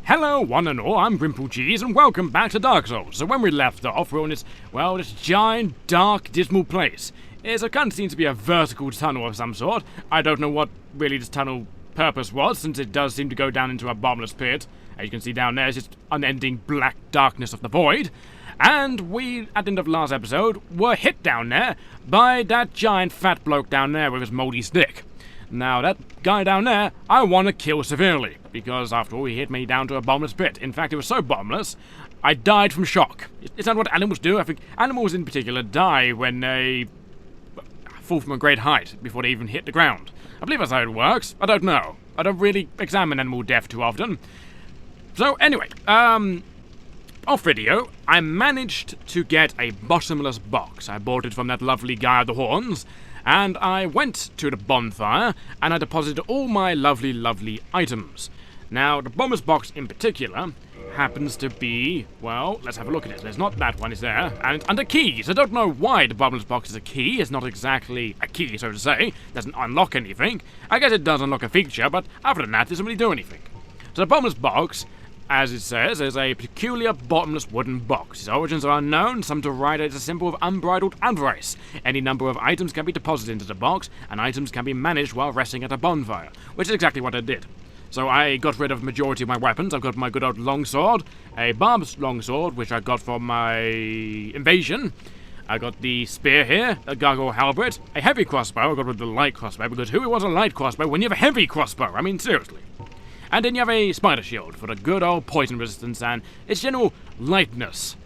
Hello, one and all, I'm GrimpaulCheese, and welcome back to Dark Souls. So when we left off, we're on this, well, this giant, dark, dismal place. It kind of seems to be a vertical tunnel of some sort. I don't know what really this tunnel purpose was, since it does seem to go down into a bottomless pit. As you can see down there, it's just unending black darkness of the void. And we, at the end of last episode, were hit down there by that giant fat bloke down there with his moldy stick. Now, that guy down there, I want to kill severely, because after all, he hit me down to a bottomless pit. In fact, it was so bottomless, I died from shock. Is that what animals do? I think animals in particular die when they fall from a great height before they even hit the ground. I believe that's how it works. I don't know. I don't really examine animal death too often. So, anyway, off video, I managed to get a bottomless box. I bought it from that lovely guy with the horns. And I went to the bonfire, and I deposited all my lovely, lovely items. Now, the bottomless box in particular happens to be, well, let's have a look at it. There's not that one, is there? And it's under keys. I don't know why the bottomless box is a key. It's not exactly a key, so to say. It doesn't unlock anything. I guess it does unlock a feature, but other than that, it doesn't really do anything. So the bottomless box, as it says, is a peculiar bottomless wooden box. Its origins are unknown. Some deride it as a symbol of unbridled avarice. Any number of items can be deposited into the box, and items can be managed while resting at a bonfire, which is exactly what I did. So I got rid of the majority of my weapons. I've got my good old longsword, a barbed longsword, which I got from my invasion. I got the spear here, a gargoyle halberd, a heavy crossbow. I got rid of the light crossbow, because who wants a light crossbow when you have a heavy crossbow? I mean, seriously. And then you have a spider shield for the good old poison resistance and its general lightness.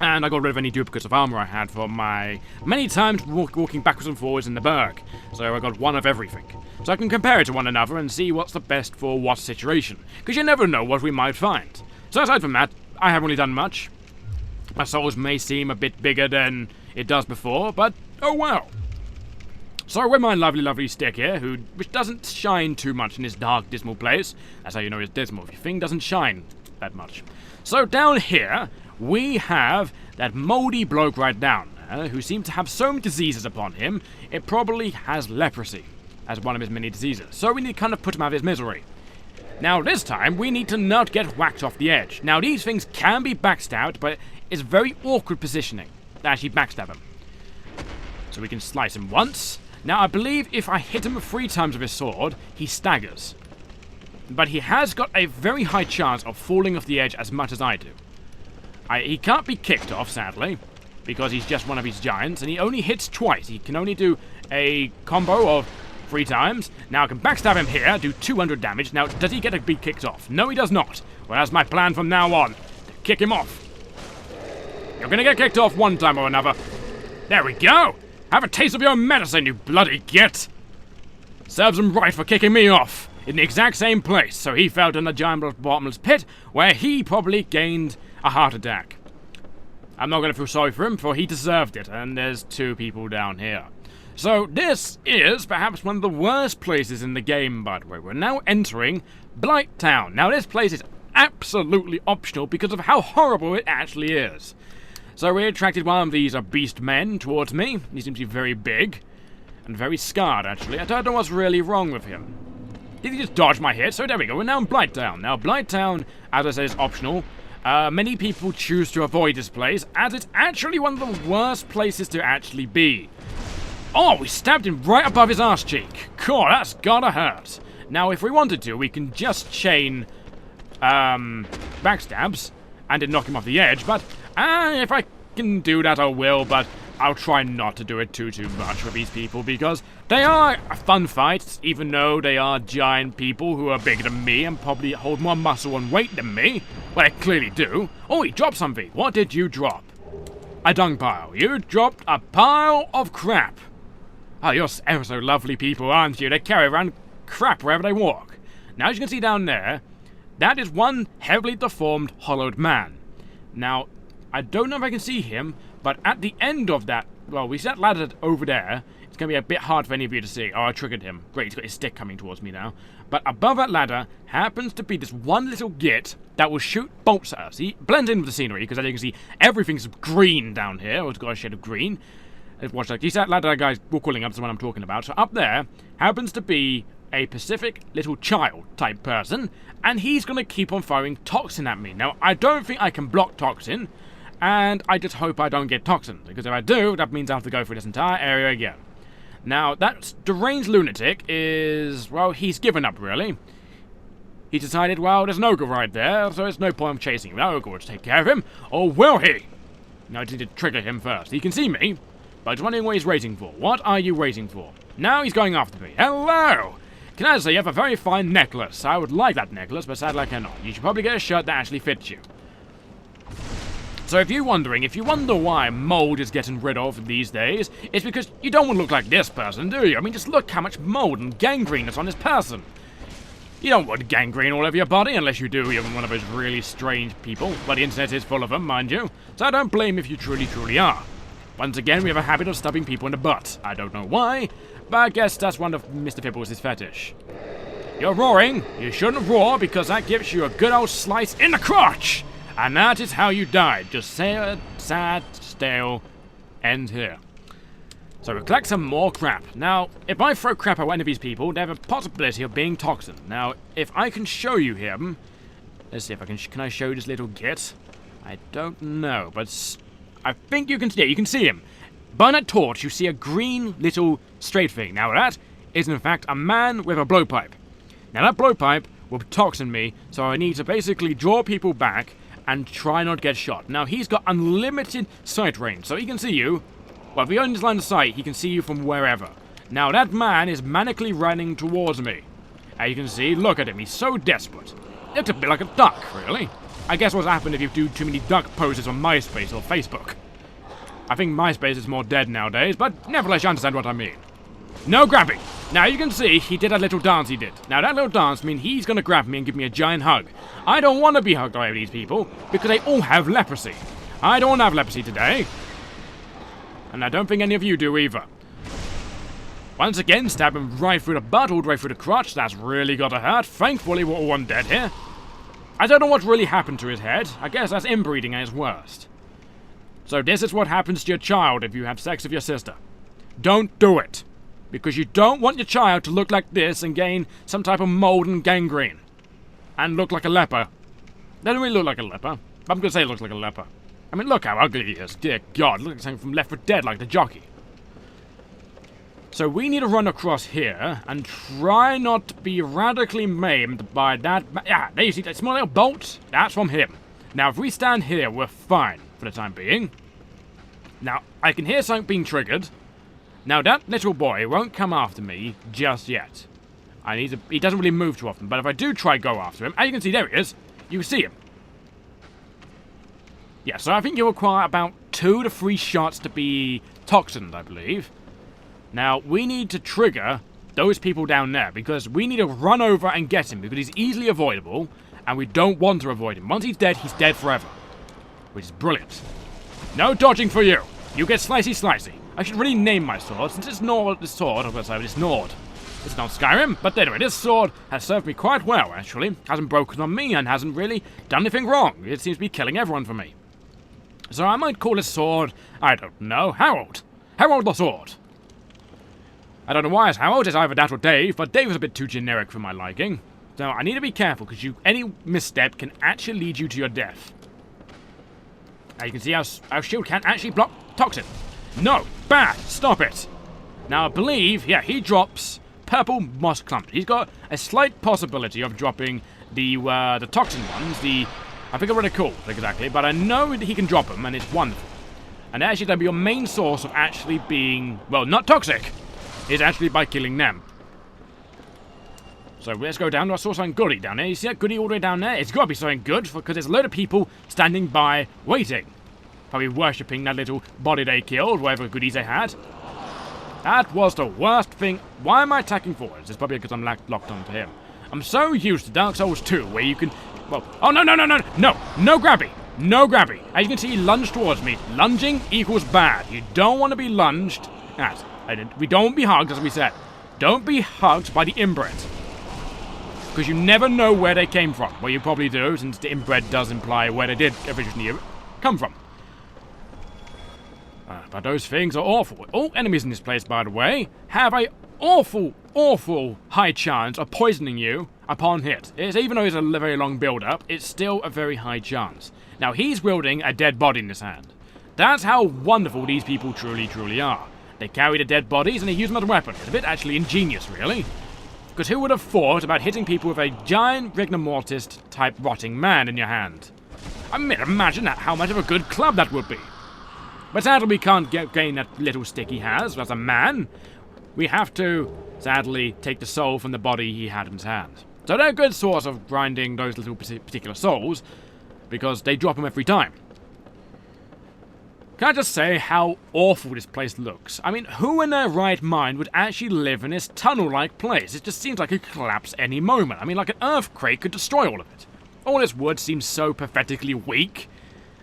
And I got rid of any duplicates of armor I had from my many times walking backwards and forwards in the berg. So I got one of everything. So I can compare it to one another and see what's the best for what situation. Because you never know what we might find. So aside from that, I haven't really done much. My souls may seem a bit bigger than it does before, but oh well. So with my lovely, lovely stick here, which doesn't shine too much in this dark, dismal place. That's how you know it's dismal. If your thing doesn't shine that much. So down here, we have that moldy bloke right down there, who seems to have so many diseases upon him, it probably has leprosy as one of his many diseases. So we need to kind of put him out of his misery. Now this time, we need to not get whacked off the edge. Now these things can be backstabbed, but it's very awkward positioning to actually backstab him. So we can slice him once. Now, I believe if I hit him 3 times with his sword, he staggers. But he has got a very high chance of falling off the edge as much as I do. He can't be kicked off, sadly, because he's just one of these giants, and he only hits twice. He can only do a combo of 3 times. Now, I can backstab him here, do 200 damage. Now, does he get to be kicked off? No, he does not. Well, that's my plan from now on, to kick him off. You're gonna get kicked off one time or another. There we go! Have a taste of your medicine, you bloody git! Serves him right for kicking me off, in the exact same place, so he fell in a giant bottomless pit, where he probably gained a heart attack. I'm not going to feel sorry for him, for he deserved it, and there's 2 people down here. So this is perhaps one of the worst places in the game, by the way. We're now entering Blighttown. Now this place is absolutely optional because of how horrible it actually is. So we attracted one of these beast men towards me. He seems to be very big. And very scarred, actually. I don't know what's really wrong with him. Did he just dodge my hit? So there we go. We're now in Blighttown. Now, Blighttown, as I said, is optional. Many people choose to avoid this place, as it's actually one of the worst places to actually be. Oh, we stabbed him right above his arse cheek. God, that's gotta hurt. Now, if we wanted to, we can just chain backstabs and then knock him off the edge, but if I can do that, I will, but I'll try not to do it too much with these people, because they are fun fights, even though they are giant people who are bigger than me and probably hold more muscle and weight than me. Well, they clearly do. Oh, he dropped something. What did you drop? A dung pile. You dropped a pile of crap. Oh, you're ever so lovely people, aren't you? They carry around crap wherever they walk. Now, as you can see down there, that is one heavily deformed, hollowed man. Now, I don't know if I can see him, but at the end of that, well, we see that ladder over there. It's going to be a bit hard for any of you to see. Oh, I triggered him. Great, he's got his stick coming towards me now. But above that ladder happens to be this one little git that will shoot bolts at us. He blends in with the scenery, because as you can see, everything's green down here. Or it's got a shade of green. Watch that. You see that ladder, guys, we're calling up, the one I'm talking about. So up there happens to be a Pacific little child type person, and he's going to keep on throwing toxin at me. Now, I don't think I can block toxin, and I just hope I don't get toxin, because if I do, that means I have to go through this entire area again. Now, that deranged lunatic is, well, he's given up, really. He decided, well, there's an ogre right there, so there's no point of chasing him. That ogre will take care of him, or will he? Now, I need to trigger him first. He can see me, but I was wondering what he's racing for. What are you racing for? Now he's going after me. Hello! Can I say you have a very fine necklace? I would like that necklace, but sadly I cannot. You should probably get a shirt that actually fits you. So if you wonder why mold is getting rid of these days, it's because you don't want to look like this person, do you? I mean, just look how much mold and gangrene is on this person. You don't want gangrene all over your body unless you do. You're one of those really strange people. But the internet is full of them, mind you. So I don't blame if you truly are. Once again, we have a habit of stabbing people in the butt. I don't know why, but I guess that's one of Mr. Fibbles' fetish. You're roaring. You shouldn't roar because that gives you a good old slice in the crotch. And that is how you died. Just sad, stale, end here. So we collect some more crap. Now, if I throw crap at one of these people, they have a possibility of being toxin. Now, if I can show you him... Let's see if I can I show this little git? I don't know, but I think you can see it. You can see him. Burn that torch, you see a green little straight thing. Now that is in fact a man with a blowpipe. Now that blowpipe will toxin me, so I need to basically draw people back and try not to get shot. Now he's got unlimited sight range, so he can see you. Well, if you're in his line of sight, he can see you from wherever. Now that man is manically running towards me. As you can see, look at him, he's so desperate. He looks a bit like a duck, really. I guess what's happened if you do too many duck poses on MySpace or Facebook. I think MySpace is more dead nowadays, but nevertheless you understand what I mean. No grabbing! Now you can see he did a little dance he did. Now that little dance means he's gonna grab me and give me a giant hug. I don't want to be hugged by these people, because they all have leprosy. I don't have leprosy today. And I don't think any of you do either. Once again, stab him right through the butt, all the way through the crotch. That's really gotta hurt. Thankfully we're all undead here. I don't know what really happened to his head. I guess that's inbreeding at its worst. So this is what happens to your child if you have sex with your sister. Don't do it. Because you don't want your child to look like this and gain some type of mold and gangrene. And look like a leper. Doesn't really look like a leper. But I'm gonna say it looks like a leper. I mean, look how ugly he is. Dear God, look like something from Left 4 Dead, like the jockey. So we need to run across here and try not to be radically maimed by that... Yeah, there you see that small little bolt? That's from him. Now, if we stand here, we're fine for the time being. Now, I can hear something being triggered. Now, that little boy won't come after me just yet. He doesn't really move too often, but if I do try go after him, as you can see, there he is. You see him. Yeah, so I think you require about 2 to 3 shots to be toxined, I believe. Now, we need to trigger those people down there, because we need to run over and get him, because he's easily avoidable, and we don't want to avoid him. Once he's dead forever. Which is brilliant. No dodging for you. You get slicey. I should really name my sword, since it's Nord, this sword, of course, it's Nord. It's not Skyrim, but anyway, this sword has served me quite well, actually. Hasn't broken on me, and hasn't really done anything wrong. It seems to be killing everyone for me. So I might call this sword, I don't know, Harold. Harold the Sword. I don't know why it's Harold, it's either that or Dave, but Dave is a bit too generic for my liking. So I need to be careful, because any misstep can actually lead you to your death. Now you can see our shield can't actually block toxin. No, bad, stop it. Now I believe, yeah, he drops purple moss clumps. He's got a slight possibility of dropping the toxin ones, I forget what they're called exactly, but I know that he can drop them, and it's wonderful. And actually, that'll be your main source of actually being, well, not toxic, is actually by killing them. So let's go down to our source on goody down there. You see that goody all the way down there? It's got to be something good, because there's a load of people standing by, waiting. Probably worshipping that little body they killed, whatever goodies they had. That was the worst thing. Why am I attacking forwards? It's probably because I'm locked onto him. I'm so used to Dark Souls 2, where you can... Well, oh, no, no grabby. As you can see, he lunged towards me. Lunging equals bad. You don't want to be lunged at. We don't be hugged, as we said. Don't be hugged by the inbred. Because you never know where they came from. Well, you probably do, since the inbred does imply where they did originally come from. But those things are awful. All enemies in this place, by the way, have a awful, awful high chance of poisoning you upon hit. Even though it's a very long build-up, it's still a very high chance. Now, he's wielding a dead body in his hand. That's how wonderful these people truly, truly are. They carry the dead bodies and they use them as a weapon. It's a bit actually ingenious, really. Because who would have thought about hitting people with a giant rigor mortis-type rotting man in your hand? I mean, imagine how much of a good club that would be. But sadly, we can't gain that little stick he has as a man. We have to, sadly, take the soul from the body he had in his hand. So they're a good source of grinding those little particular souls, because they drop them every time. Can I just say how awful this place looks? I mean, who in their right mind would actually live in this tunnel-like place? It just seems like it could collapse any moment. I mean, like an earthquake could destroy all of it. All this wood seems so pathetically weak,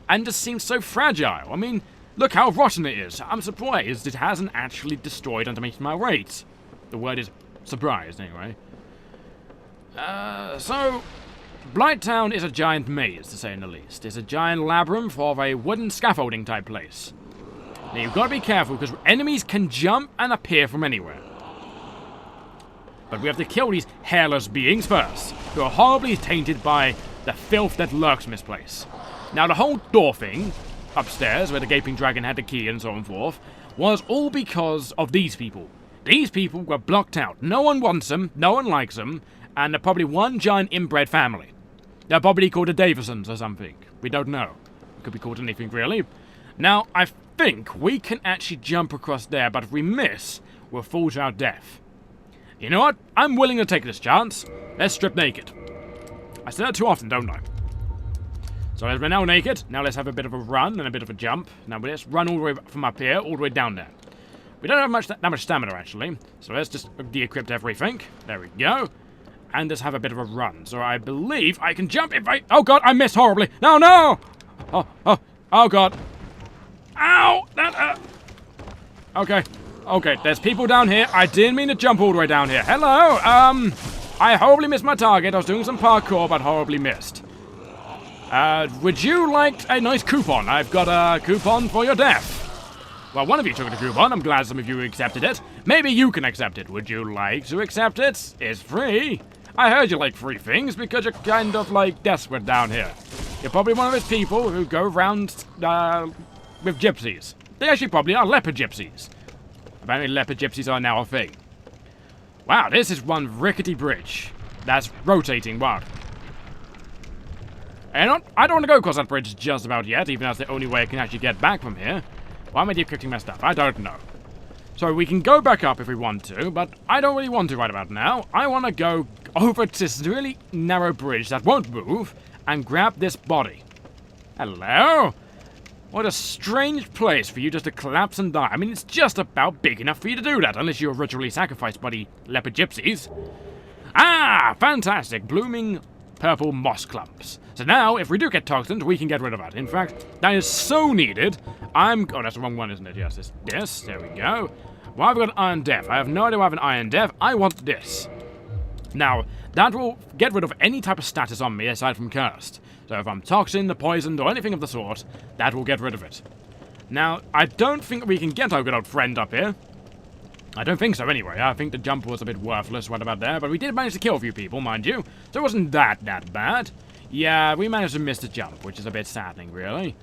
and just seems so fragile. I mean, look how rotten it is. I'm surprised it hasn't actually destroyed underneath my weight. The word is surprised, anyway. So, Blighttown is a giant maze, to say in the least. It's a giant labyrinth of a wooden scaffolding type place. Now, you've got to be careful, because enemies can jump and appear from anywhere. But we have to kill these hairless beings first, who are horribly tainted by the filth that lurks in this place. Now, the whole door thing, upstairs, where the gaping dragon had the key and so on forth, was all because of these people. These people were blocked out. No one wants them, no one likes them, and they're probably one giant inbred family. They're probably called the Davisons or something. We don't know. It could be called anything, really. Now, I think we can actually jump across there, but if we miss, we'll fall to our death. You know what? I'm willing to take this chance. Let's strip naked. I say that too often, don't I? So as we're now naked, now let's have a bit of a run and a bit of a jump. Now let's run all the way from up here, all the way down there. We don't have that much stamina, actually. So let's just de-equip everything. There we go. And let's have a bit of a run. So I believe I can jump if I... Oh, God, I missed horribly. No, no! Oh, God. Ow! That, Okay. Okay, there's people down here. I didn't mean to jump all the way down here. Hello! I horribly missed my target. I was doing some parkour, but horribly missed. Would you like a nice coupon? I've got a coupon for your death. Well, one of you took the coupon. I'm glad some of you accepted it. Maybe you can accept it. Would you like to accept it? It's free. I heard you like free things because you're kind of, like, desperate down here. You're probably one of those people who go around, with gypsies. They actually probably are leopard gypsies. Apparently leopard gypsies are now a thing. Wow, this is one rickety bridge. That's rotating wild. And I don't want to go across that bridge just about yet, even though that's the only way I can actually get back from here. Why am I decrypting my stuff? I don't know. So we can go back up if we want to, but I don't really want to right about now. I want to go over to this really narrow bridge that won't move and grab this body. Hello? What a strange place for you just to collapse and die. I mean, it's just about big enough for you to do that, unless you're ritually sacrificed by the leopard gypsies. Ah, fantastic. Blooming purple moss clumps. So now, if we do get toxins, we can get rid of that. In fact, that is so needed. Oh, that's the wrong one, isn't it? Yes, this. There we go. Well, I've got an Iron Death. I have no idea why I have an Iron Death. I want this. Now, that will get rid of any type of status on me aside from cursed. So if I'm toxined, poisoned, or anything of the sort, that will get rid of it. Now, I don't think we can get our good old friend up here. I don't think so, anyway. I think the jump was a bit worthless right about there, but we did manage to kill a few people, mind you. So it wasn't that bad. Yeah, we managed to miss the jump, which is a bit saddening, really.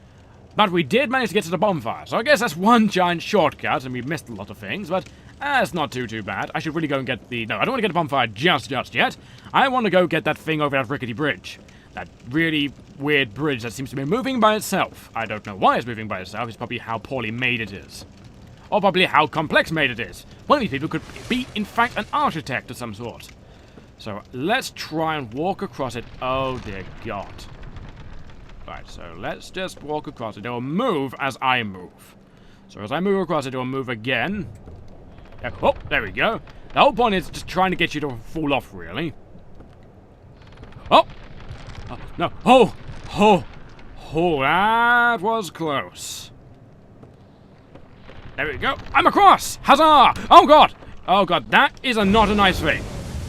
But we did manage to get to the bonfire, so I guess that's one giant shortcut, and we missed a lot of things, but it's not too bad. I should really go and get the... No, I don't want to get the bonfire just yet. I want to go get that thing over that rickety bridge. That really weird bridge that seems to be moving by itself. I don't know why it's moving by itself. It's probably how poorly made it is. Or probably how complex made it is. One of these people could be, in fact, an architect of some sort. So let's try and walk across it. Oh, dear God. Right, so let's just walk across it. It will move as I move. So as I move across it will move again. Oh, there we go. The whole point is just trying to get you to fall off, really. Oh! Oh, no. Oh, that was close. There we go. I'm across! Huzzah! Oh, God! Oh, God, that is not a nice thing.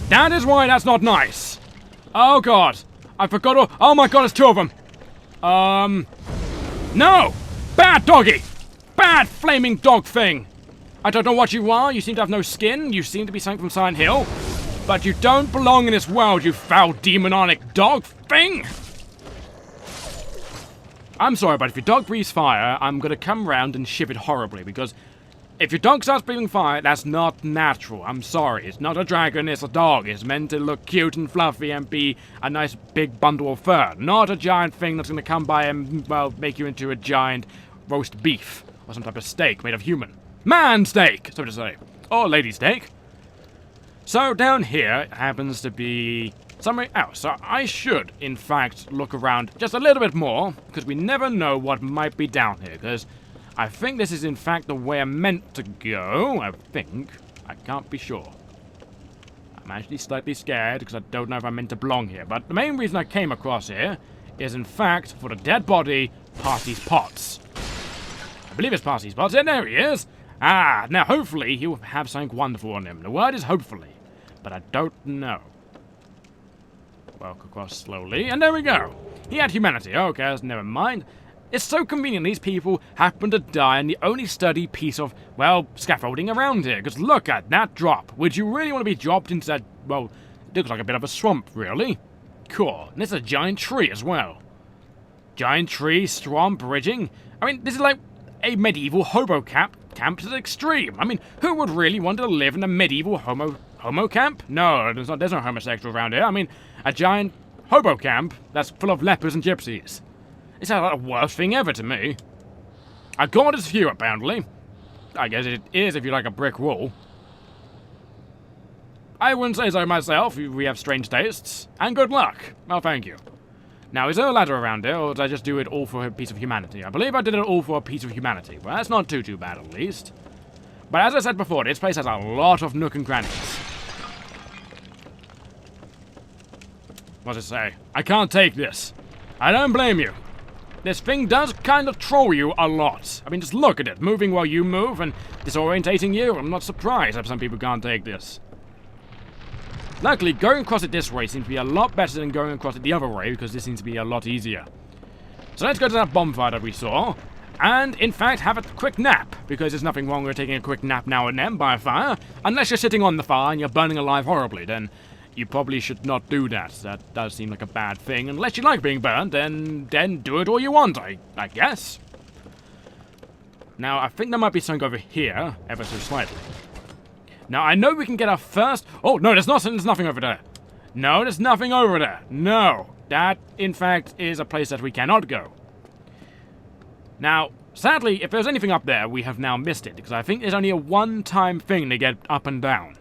That is why that's not nice. Oh, God. I forgot. Oh, my God, there's two of them. No! Bad doggy! Bad flaming dog thing! I don't know what you are. You seem to have no skin. You seem to be something from Silent Hill. But you don't belong in this world, you foul demonic dog thing! I'm sorry, but if your dog breathes fire, I'm gonna come round and ship it horribly, because if your dog starts breathing fire, that's not natural. I'm sorry. It's not a dragon, it's a dog. It's meant to look cute and fluffy and be a nice big bundle of fur. Not a giant thing that's gonna come by and, well, make you into a giant roast beef. Or some type of steak made of human. Man steak, so to say. Or lady steak. So down here happens to be somewhere else. So I should, in fact, look around just a little bit more, because we never know what might be down here, because I think this is, in fact, the way I'm meant to go. I think. I can't be sure. I'm actually slightly scared, because I don't know if I'm meant to belong here. But the main reason I came across here is, in fact, for the dead body, Party's Pots. I believe it's Party's Pots. Yeah, there he is. Ah, now hopefully he'll have something wonderful on him. The word is hopefully. But I don't know. Walk across slowly, and there we go. He had humanity. Okay, never mind. It's so convenient these people happen to die in the only sturdy piece of, well, scaffolding around here. Because look at that drop. Would you really want to be dropped into that, well, it looks like a bit of a swamp, really. Cool. And it's a giant tree as well. Giant tree, swamp, bridging. I mean, this is like a medieval hobo camp to the extreme. I mean, who would really want to live in a medieval homo camp? No, there's no homosexual around here. I mean, a giant hobo camp that's full of lepers and gypsies. It's like the worst thing ever to me. A gorgeous view, apparently. I guess it is if you like a brick wall. I wouldn't say so myself. We have strange tastes. And good luck. Well, thank you. Now, is there a ladder around here, or did I just do it all for a piece of humanity? I believe I did it all for a piece of humanity. Well, that's not too bad, at least. But as I said before, this place has a lot of nook and crannies. What's it say? I can't take this. I don't blame you. This thing does kind of troll you a lot. I mean, just look at it, moving while you move and disorientating you. I'm not surprised that some people can't take this. Luckily, going across it this way seems to be a lot better than going across it the other way, because this seems to be a lot easier. So let's go to that bonfire that we saw, and in fact have a quick nap, because there's nothing wrong with taking a quick nap now and then by a fire, unless you're sitting on the fire and you're burning alive horribly, then you probably should not do that. That does seem like a bad thing. Unless you like being burned, then do it all you want, I guess. Now, I think there might be something over here, ever so slightly. Now, I know we can get our first... Oh, no, there's nothing over there. No, there's nothing over there. No. That, in fact, is a place that we cannot go. Now, sadly, if there's anything up there, we have now missed it, because I think there's only a one-time thing to get up and down.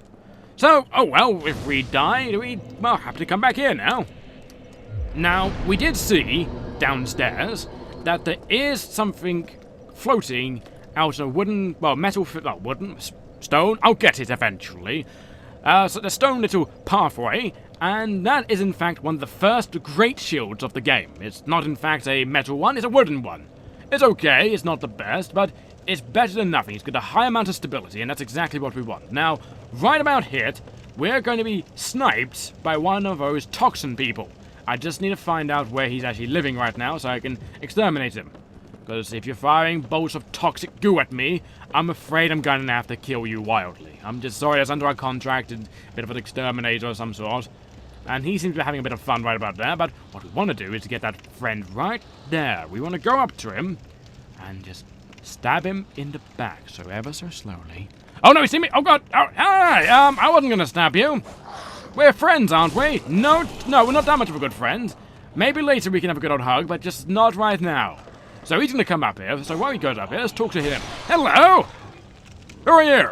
So, oh well, if we die, we, well, have to come back here now. Now, we did see, downstairs, that there is something floating out of wooden, well, metal, wooden, stone, I'll get it eventually. So the stone little pathway, and that is in fact one of the first great shields of the game. It's not in fact a metal one, it's a wooden one. It's okay, it's not the best, but it's better than nothing. It's got a high amount of stability, and that's exactly what we want. Now, right about here, we're going to be sniped by one of those toxin people. I just need to find out where he's actually living right now so I can exterminate him. Because if you're firing bolts of toxic goo at me, I'm afraid I'm going to have to kill you wildly. I'm just sorry, it's under our contract, and a bit of an exterminator of some sort. And he seems to be having a bit of fun right about there, but what we want to do is to get that friend right there. We want to go up to him and just stab him in the back, so ever so slowly. Oh no, you see me? Oh god! Oh, hi! I wasn't going to stab you. We're friends, aren't we? No, we're not that much of a good friend. Maybe later we can have a good old hug, but just not right now. So he's going to come up here, so while he goes up here, let's talk to him. Hello! Who are you?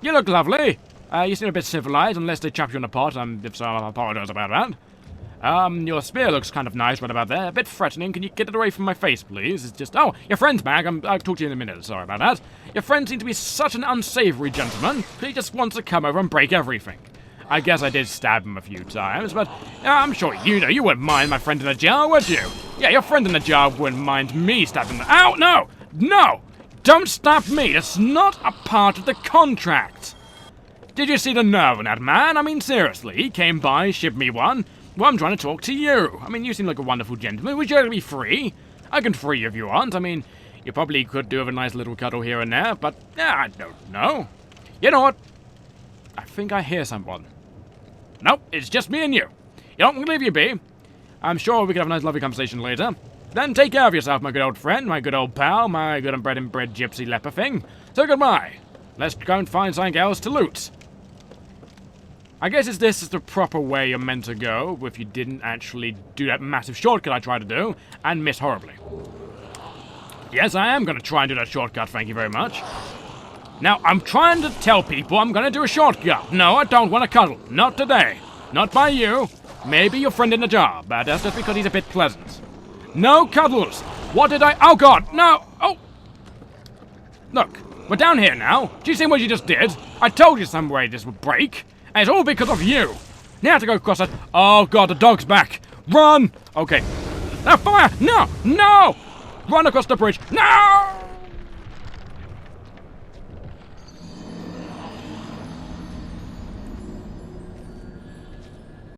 You look lovely. You seem a bit civilized, unless they chop you in a pot, if so, I apologize about that. Your spear looks kind of nice right about there. A bit threatening. Can you get it away from my face, please? It's just... Oh, your friend's back. I'll talk to you in a minute. Sorry about that. Your friend seems to be such an unsavory gentleman. He just wants to come over and break everything. I guess I did stab him a few times, but I'm sure you wouldn't mind my friend in a jar, would you? Yeah, your friend in the jar wouldn't mind me stabbing him. Ow, no! No! Don't stab me! It's not a part of the contract! Did you see the nerve in that man? I mean, seriously, he came by, shipped me one. Well, I'm trying to talk to you. I mean, you seem like a wonderful gentleman. Would you like to be free? I can free you if you want. I mean, You probably could do with a nice little cuddle here and there, but I don't know. You know what? I think I hear someone. Nope, it's just me and you. You don't leave you be. I'm sure we can have a nice lovely conversation later. Then take care of yourself, my good old friend, my good old pal, my good and bred gypsy leper thing. So goodbye. Let's go and find something else to loot. I guess this is the proper way you're meant to go, if you didn't actually do that massive shortcut I tried to do, and miss horribly. Yes, I am going to try and do that shortcut, thank you very much. Now, I'm trying to tell people I'm going to do a shortcut. No, I don't want to cuddle. Not today. Not by you. Maybe your friend in the jar, but that's just because he's a bit pleasant. No cuddles! What did I— oh god, no! Oh! Look, we're down here now. Do you see what you just did? I told you some way this would break. And it's all because of you. Now I have to go across it. Oh god, the dog's back. Run! Okay. Now fire! No! No! Run across the bridge. No!